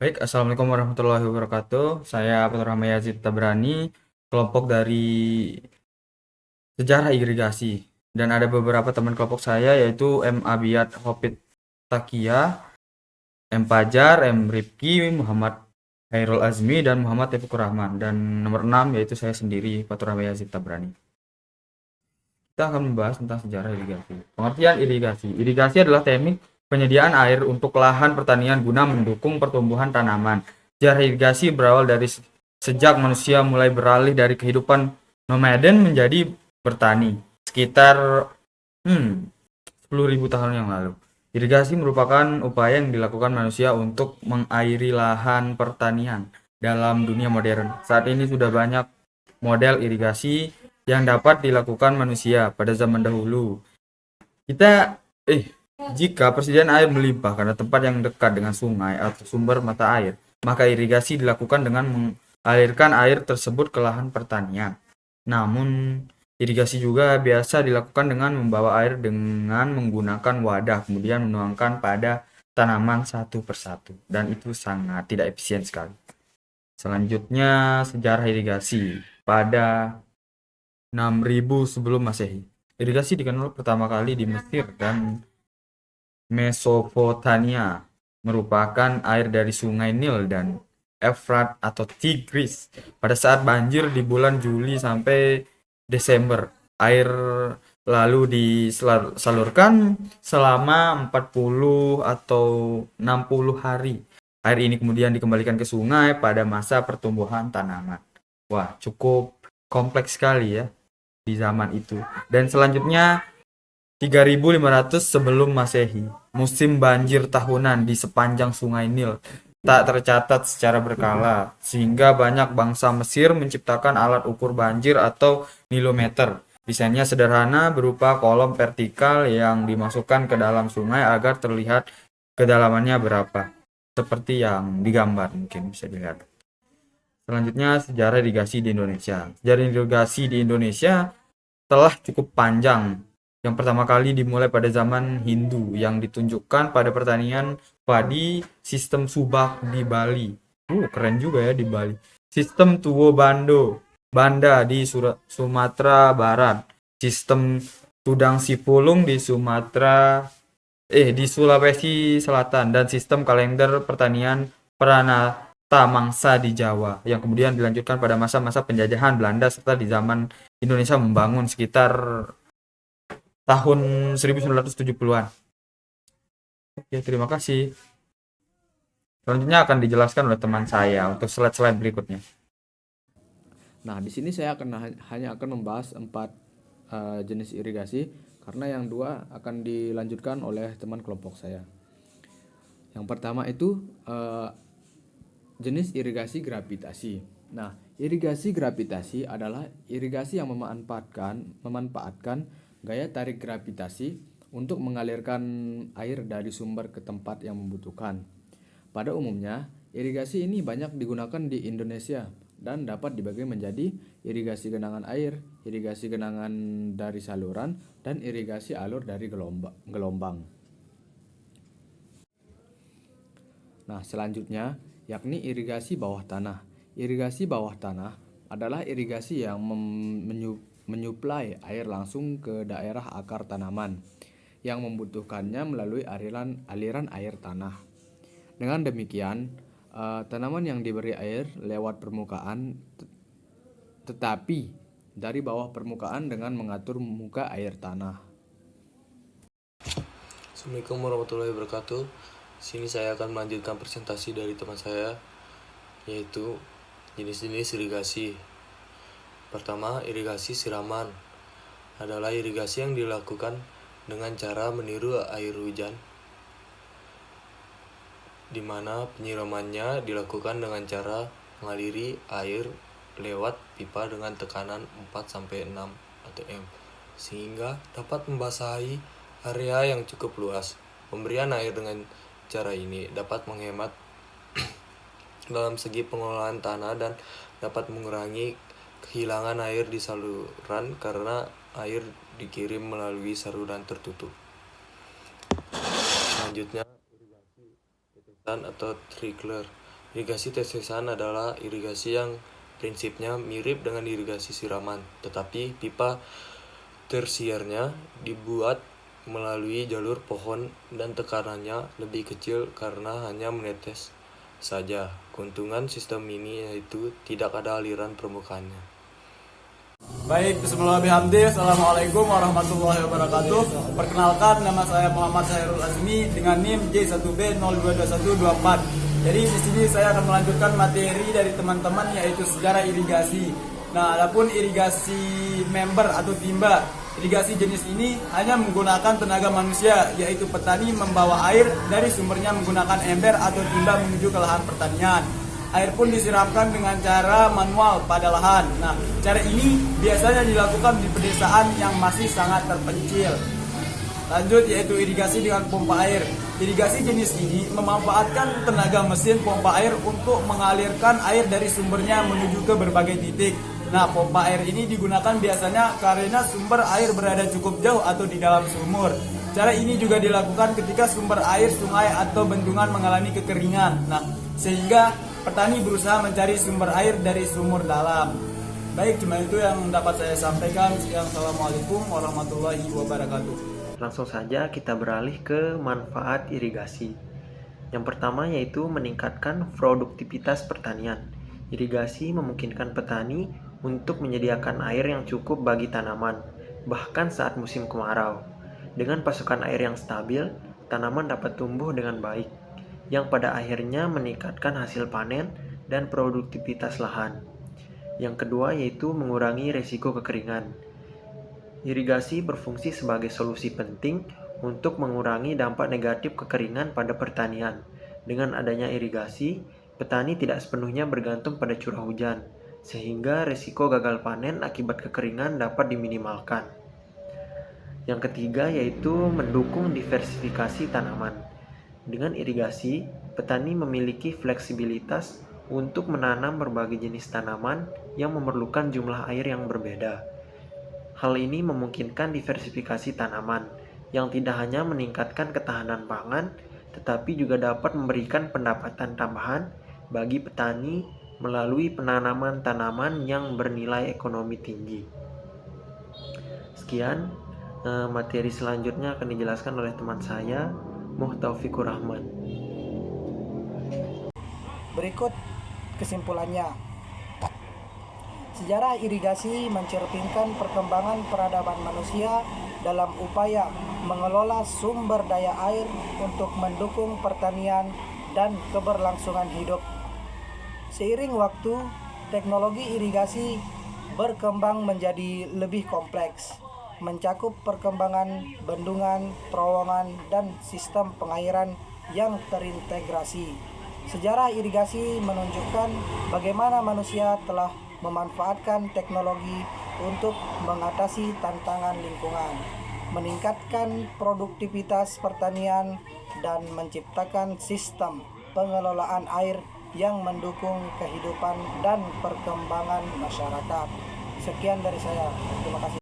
Baik, Assalamualaikum warahmatullahi wabarakatuh. Saya Putra Rahma Yazid Tabrani, kelompok dari Sejarah Irigasi. Dan ada beberapa teman kelompok saya yaitu M. Abiyat Hopit Takia, M. Pajar, M. Rifki, Muhammad Hairul Azmi, dan Muhammad Taufikur Rahman. Dan nomor 6 yaitu saya sendiri, Putra Rahma Yazid Tabrani. Kita akan membahas tentang sejarah irigasi. Pengertian irigasi. Irigasi adalah teknik penyediaan air untuk lahan pertanian guna mendukung pertumbuhan tanaman. Sejarah irigasi berawal dari sejak manusia mulai beralih dari kehidupan nomaden menjadi bertani sekitar 10.000 tahun yang lalu. Irigasi merupakan upaya yang dilakukan manusia untuk mengairi lahan pertanian dalam dunia modern. Saat ini sudah banyak model irigasi yang dapat dilakukan manusia pada zaman dahulu. Kita Jika persediaan air melimpah karena tempat yang dekat dengan sungai atau sumber mata air, maka irigasi dilakukan dengan mengalirkan air tersebut ke lahan pertanian. Namun, irigasi juga biasa dilakukan dengan membawa air dengan menggunakan wadah, kemudian menuangkan pada tanaman satu persatu, dan itu sangat tidak efisien sekali. Selanjutnya, sejarah irigasi pada 6.000 sebelum Masehi. Irigasi dikenal pertama kali di Mesir dan Mesopotamia, merupakan air dari sungai Nil dan Efrat atau Tigris. Pada saat banjir di bulan Juli sampai Desember, air lalu disalurkan selama 40 atau 60 hari. Air ini kemudian dikembalikan ke sungai pada masa pertumbuhan tanaman. Wah, cukup kompleks sekali ya di zaman itu. Dan selanjutnya 3.500 sebelum Masehi, musim banjir tahunan di sepanjang Sungai Nil tak tercatat secara berkala, sehingga banyak bangsa Mesir menciptakan alat ukur banjir atau nilometer. Desainnya sederhana berupa kolom vertikal yang dimasukkan ke dalam sungai agar terlihat kedalamannya berapa. Seperti yang digambar mungkin bisa dilihat. Selanjutnya sejarah irigasi di Indonesia. Sejarah irigasi di Indonesia telah cukup panjang. Yang pertama kali dimulai pada zaman Hindu yang ditunjukkan pada pertanian padi sistem subak di Bali. Keren juga ya di Bali. Sistem Tuwo Banda di Sumatera Barat. Sistem Tudang Sipulung di di Sulawesi Selatan dan sistem kalender pertanian Pranata Mangsa di Jawa yang kemudian dilanjutkan pada masa-masa penjajahan Belanda serta di zaman Indonesia membangun sekitar tahun 1970-an. Oke, terima kasih. Selanjutnya akan dijelaskan oleh teman saya untuk slide-slide berikutnya. Nah, di sini saya hanya akan membahas 4 jenis irigasi karena yang 2 akan dilanjutkan oleh teman kelompok saya. Yang pertama itu jenis irigasi gravitasi. Nah, irigasi gravitasi adalah irigasi yang memanfaatkan gaya tarik gravitasi untuk mengalirkan air dari sumber ke tempat yang membutuhkan. Pada umumnya, irigasi ini banyak digunakan di Indonesia dan dapat dibagi menjadi irigasi genangan air, irigasi genangan dari saluran, dan irigasi alur dari gelombang. Nah, selanjutnya yakni irigasi bawah tanah. Irigasi bawah tanah adalah irigasi yang menyuplai air langsung ke daerah akar tanaman yang membutuhkannya melalui aliran air tanah. Dengan demikian, tanaman yang diberi air lewat permukaan tetapi dari bawah permukaan dengan mengatur muka air tanah. Assalamualaikum warahmatullahi wabarakatuh. Sini saya akan melanjutkan presentasi dari teman saya, yaitu jenis-jenis irigasi. Pertama, irigasi siraman adalah irigasi yang dilakukan dengan cara meniru air hujan, di mana penyiramannya dilakukan dengan cara mengaliri air lewat pipa dengan tekanan 4-6 atm, sehingga dapat membasahi area yang cukup luas. Pemberian air dengan cara ini dapat menghemat dalam segi pengelolaan tanah dan dapat mengurangi kehilangan air di saluran karena air dikirim melalui saluran tertutup. Selanjutnya, irigasi tetesan atau trickler Irigasi tetesan adalah irigasi yang prinsipnya mirip dengan irigasi siraman, tetapi pipa tersiernya dibuat melalui jalur pohon dan tekanannya lebih kecil karena hanya menetes saja. Keuntungan sistem ini yaitu tidak ada aliran permukaannya. Baik, bismillahirrahmanirrahim. Assalamualaikum warahmatullahi wabarakatuh. Perkenalkan, nama saya Muhammad Hairul Azmi dengan NIM J1B022124. Jadi di sini saya akan melanjutkan materi dari teman-teman yaitu sejarah irigasi. Nah, adapun irigasi member atau timba, irigasi jenis ini hanya menggunakan tenaga manusia, yaitu petani membawa air dari sumbernya menggunakan ember atau timba menuju ke lahan pertanian. Air pun disiramkan dengan cara manual pada lahan. Nah, cara ini biasanya dilakukan di pedesaan yang masih sangat terpencil. Lanjut, yaitu irigasi dengan pompa air. Irigasi jenis ini memanfaatkan tenaga mesin pompa air untuk mengalirkan air dari sumbernya menuju ke berbagai titik. Nah, pompa air ini digunakan biasanya karena sumber air berada cukup jauh atau di dalam sumur. Cara ini juga dilakukan ketika sumber air sungai atau bendungan mengalami kekeringan. Nah, sehingga petani berusaha mencari sumber air dari sumur dalam. Baik, cuma itu yang dapat saya sampaikan. Assalamualaikum warahmatullahi wabarakatuh. Langsung saja kita beralih ke manfaat irigasi. Yang pertama yaitu meningkatkan produktivitas pertanian. Irigasi memungkinkan petani untuk menyediakan air yang cukup bagi tanaman, bahkan saat musim kemarau. Dengan pasokan air yang stabil, tanaman dapat tumbuh dengan baik, yang pada akhirnya meningkatkan hasil panen dan produktivitas lahan. Yang kedua yaitu mengurangi resiko kekeringan. Irigasi berfungsi sebagai solusi penting untuk mengurangi dampak negatif kekeringan pada pertanian. Dengan adanya irigasi, petani tidak sepenuhnya bergantung pada curah hujan, sehingga resiko gagal panen akibat kekeringan dapat diminimalkan. Yang ketiga yaitu mendukung diversifikasi tanaman. Dengan irigasi, petani memiliki fleksibilitas untuk menanam berbagai jenis tanaman yang memerlukan jumlah air yang berbeda. Hal ini memungkinkan diversifikasi tanaman yang tidak hanya meningkatkan ketahanan pangan, tetapi juga dapat memberikan pendapatan tambahan bagi petani melalui penanaman tanaman yang bernilai ekonomi tinggi. Sekian, materi selanjutnya akan dijelaskan oleh teman saya, Muhtaufikur Rahman. Berikut kesimpulannya. Sejarah irigasi mencerminkan perkembangan peradaban manusia dalam upaya mengelola sumber daya air untuk mendukung pertanian dan keberlangsungan hidup. Seiring waktu, teknologi irigasi berkembang menjadi lebih kompleks, mencakup perkembangan bendungan, terowongan, dan sistem pengairan yang terintegrasi. Sejarah irigasi menunjukkan bagaimana manusia telah memanfaatkan teknologi untuk mengatasi tantangan lingkungan, meningkatkan produktivitas pertanian, dan menciptakan sistem pengelolaan air yang mendukung kehidupan dan perkembangan masyarakat. Sekian dari saya. Terima kasih.